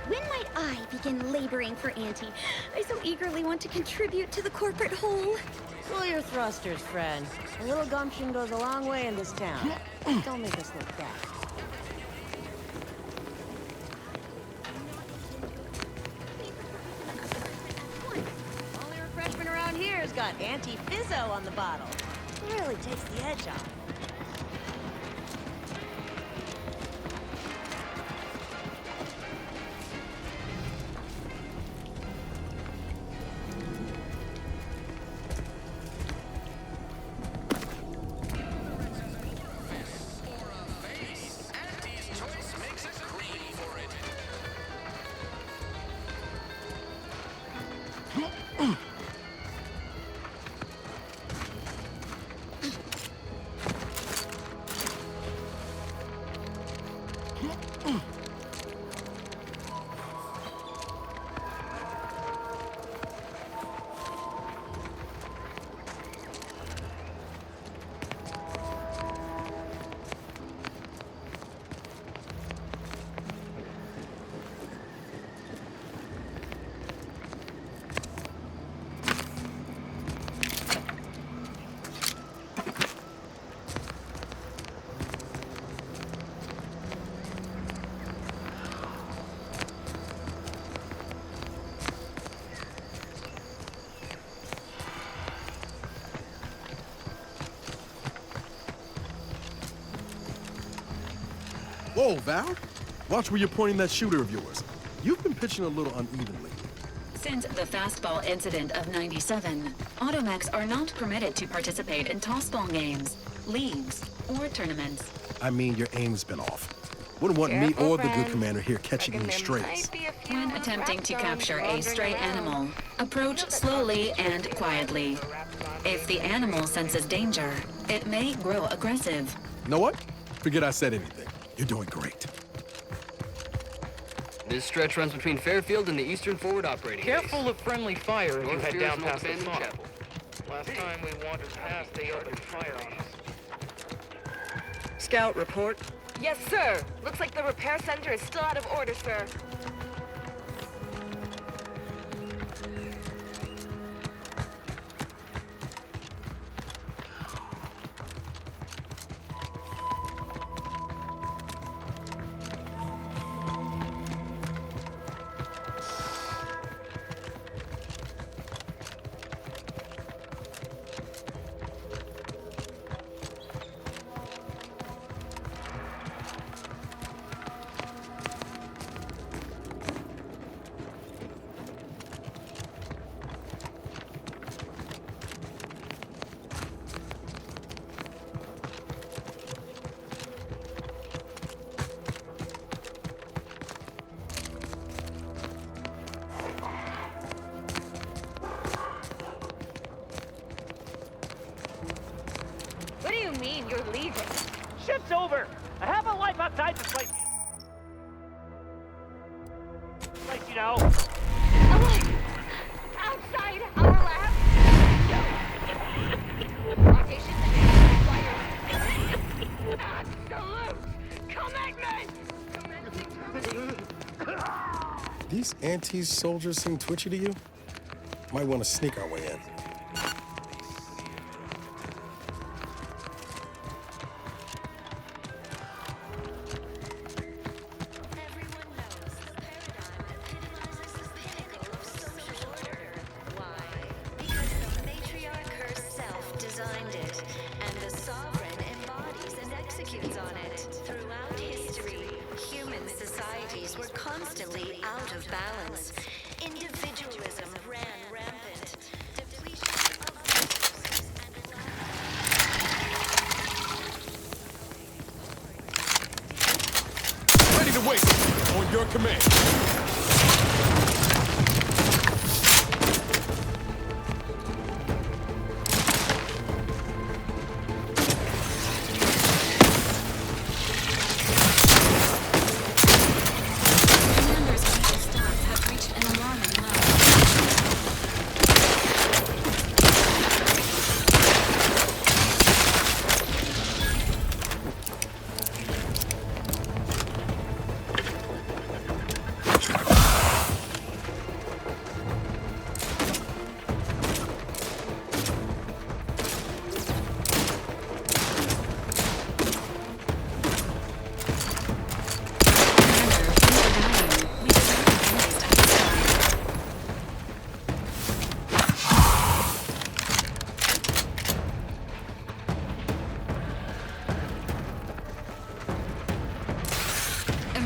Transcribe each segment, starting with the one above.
When might I begin laboring for Auntie? I so eagerly want to contribute to the corporate whole. Slow your thrusters, friend. A little gumption goes a long way in this town. Don't make us look bad. Only refreshment around here has got anti-fizzo on the bottle. It really takes the edge off. Whoa, Val. Watch where you're pointing that shooter of yours. You've been pitching a little unevenly. Since the fastball incident of '97, automechs are not permitted to participate in tossball games, leagues, or tournaments. I mean, your aim's been off. Wouldn't want me or the good commander here catching any strays. When attempting to capture a stray animal, approach slowly and quietly. If the animal senses danger, it may grow aggressive. Know what? Forget I said anything. You're doing great. This stretch runs between Fairfield and the Eastern Forward Operating Base. Careful of friendly fire as you head down past the farm. Chapel. Last time we wandered past, they opened fire on us. Scout, report. Yes, sir. Looks like the repair center is still out of order, sir. What do you mean you're leaving? Ship's over. I have a life outside this place. You know. A life outside our lab? Rotation required. Absolute commitment! These anti-soldiers seem twitchy to you? Might want to sneak our way in. Constantly out of balance. Individualism ran rampant. Depletion of resources and Ready to wait. On your command.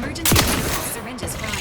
Emergency vehicle syringes frying.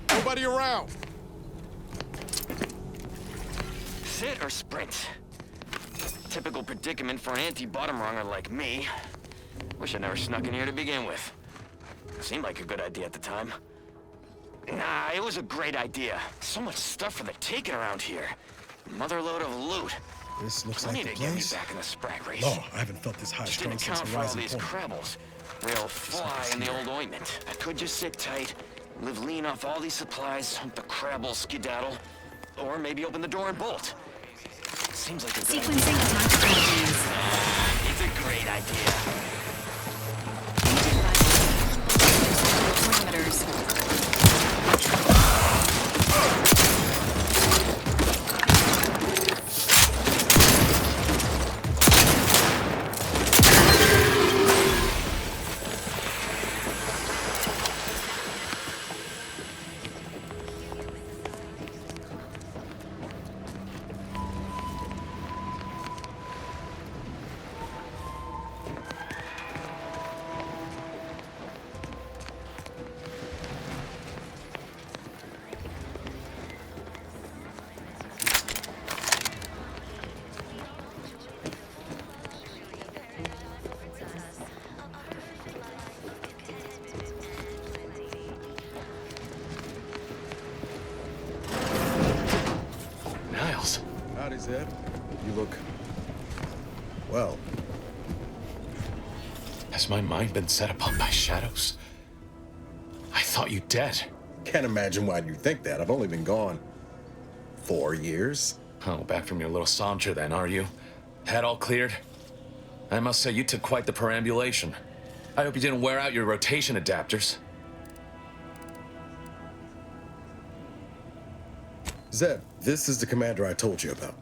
Nobody around. Sit or sprint? Typical predicament for an anti-bottom runger like me. Wish I never snuck in here to begin with. Seemed like a good idea at the time. Nah, it was a great idea. So much stuff for the taking around here. Motherload of loot. This looks Plenty like the to get me place. back in the sprag race. Oh, I haven't felt this high Just strung didn't since account for all Horizon these Point. crabbles. Real fly in the old ointment. I could just sit tight, live lean off all these supplies, hunt the crabble skedaddle, or maybe open the door and bolt. Seems like a good idea. Sequencing attack strategies. It's a great idea. Parameters. Niles. Howdy, Zeb. You look... well. Has my mind been set upon by shadows? I thought you dead. Can't imagine why you think that. I've only been gone 4 years. Oh, back from your little saunter then, are you? Head all cleared? I must say, you took quite the perambulation. I hope you didn't wear out your rotation adapters. Zeb, this is the commander I told you about.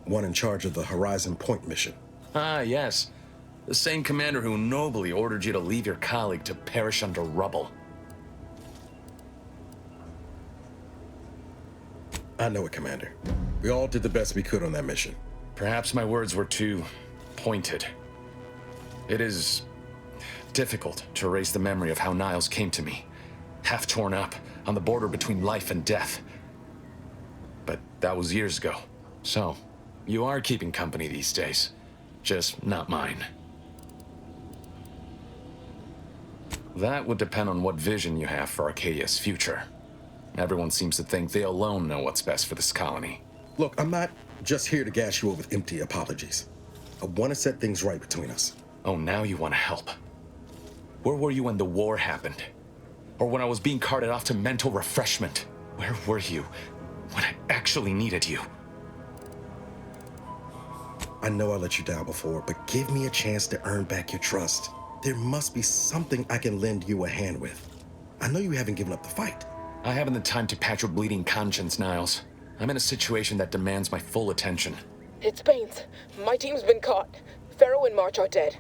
One in charge of the Horizon Point mission. Ah, yes. The same commander who nobly ordered you to leave your colleague to perish under rubble. I know it, Commander. We all did the best we could on that mission. Perhaps my words were too pointed. It is difficult to erase the memory of how Niles came to me, half torn up, on the border between life and death. But that was years ago. So, you are keeping company these days. Just not mine. That would depend on what vision you have for Arcadia's future. Everyone seems to think they alone know what's best for this colony. Look, I'm not just here to gas you up with empty apologies. I want to set things right between us. Oh, now you want to help. Where were you when the war happened? Or when I was being carted off to mental refreshment? Where were you when I actually needed you? I know I let you down before, but give me a chance to earn back your trust. There must be something I can lend you a hand with. I know you haven't given up the fight. I haven't the time to patch your bleeding conscience, Niles. I'm in a situation that demands my full attention. It's Baines. My team's been caught. Pharaoh and March are dead.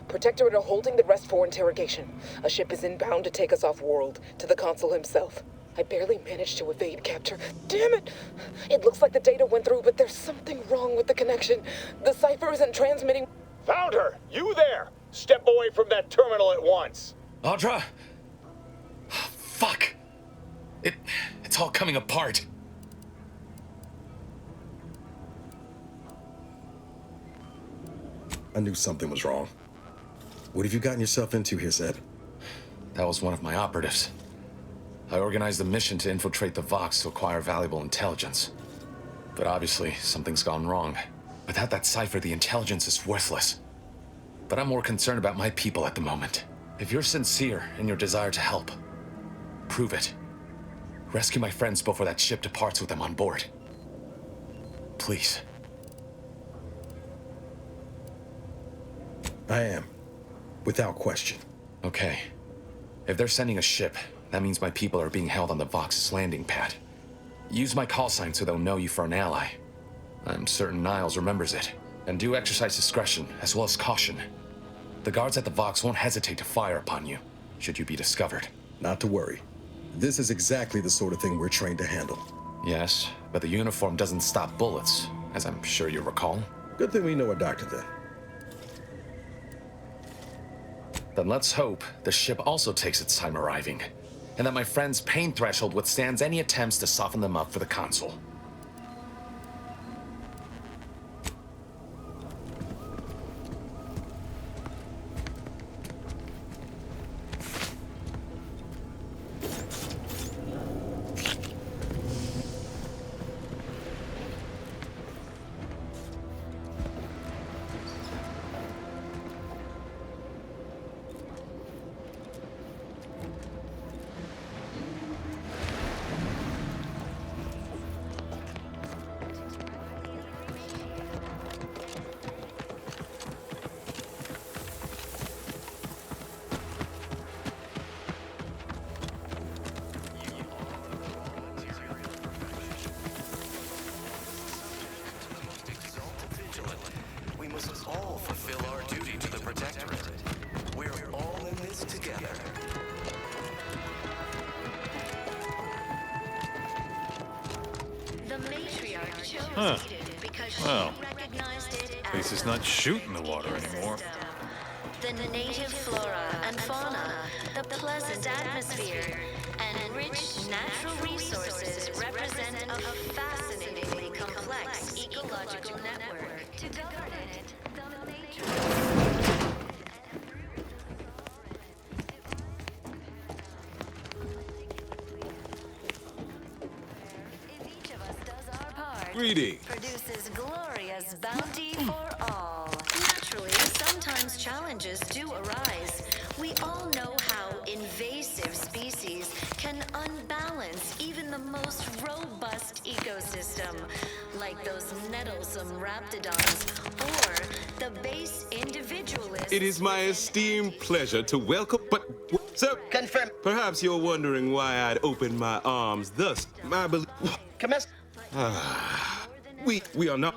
Protectorate are holding the rest for interrogation. A ship is inbound to take us off-world, to the consul himself. I barely managed to evade capture. Damn it! It looks like the data went through, but there's something wrong with the connection. The cipher isn't transmitting. Found her! You there! Step away from that terminal at once! Audra! Fuck! It's all coming apart. I knew something was wrong. What have you gotten yourself into here, Zed? That was one of my operatives. I organized a mission to infiltrate the Vox to acquire valuable intelligence. But obviously, something's gone wrong. Without that cipher, the intelligence is worthless. But I'm more concerned about my people at the moment. If you're sincere in your desire to help, prove it. Rescue my friends before that ship departs with them on board. Please. I am. Without question. Okay. If they're sending a ship, that means my people are being held on the Vox's landing pad. Use my call sign so they'll know you for an ally. I'm certain Niles remembers it. And do exercise discretion, as well as caution. The guards at the Vox won't hesitate to fire upon you, should you be discovered. Not to worry. This is exactly the sort of thing we're trained to handle. Yes, but the uniform doesn't stop bullets, as I'm sure you recall. Good thing we know a doctor then. Then let's hope the ship also takes its time arriving, and that my friend's pain threshold withstands any attempts to soften them up for the consul. Well, at least it's not shooting the water anymore. The native flora and fauna, the pleasant atmosphere, and rich natural resources represent a fascinatingly complex ecological network. To govern it, the matrix. Greetings. Produces glorious bounty for all. Naturally, sometimes challenges do arise. We all know how invasive species can unbalance even the most robust ecosystem, like those nettlesome raptidons or the base individualists. It is my esteemed pleasure to welcome, but sir, confirm. Perhaps you're wondering why I'd open my arms thus. My belief.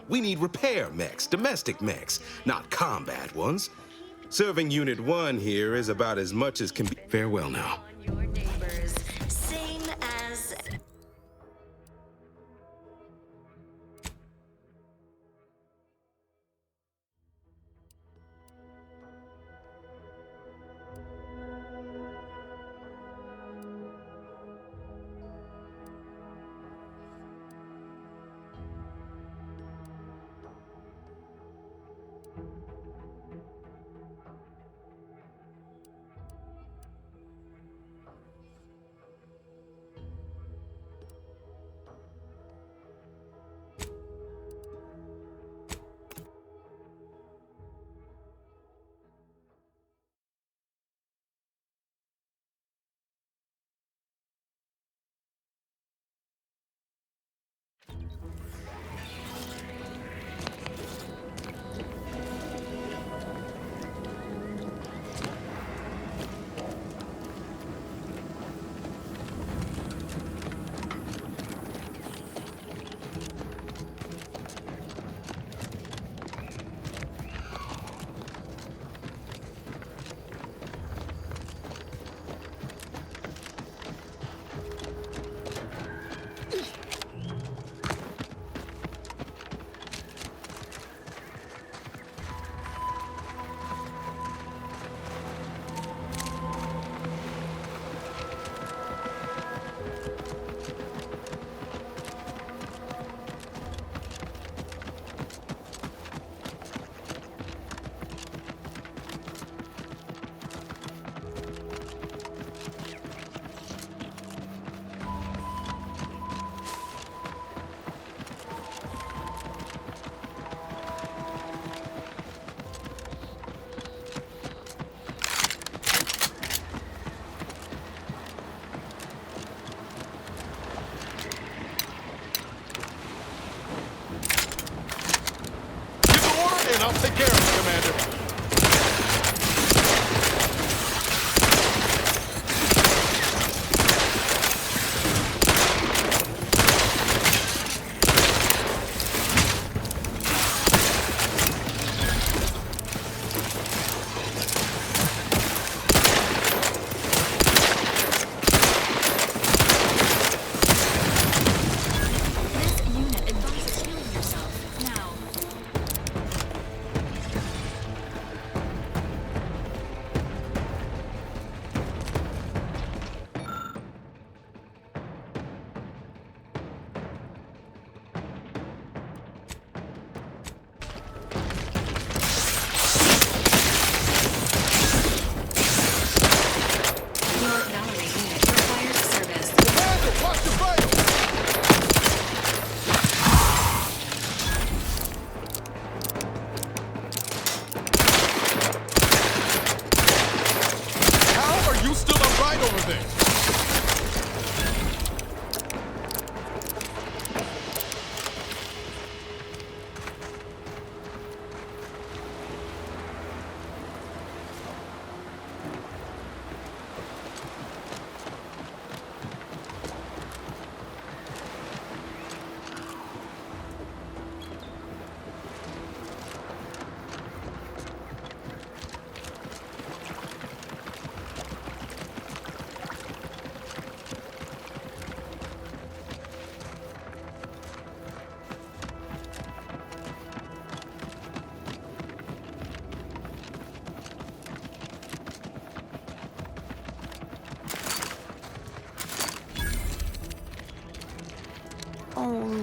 We need repair mechs, domestic mechs, not combat ones. Serving Unit 1 here is about as much as can be. Farewell now. Your neighbors, same as...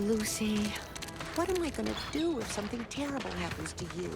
Lucy. What am I gonna do if something terrible happens to you?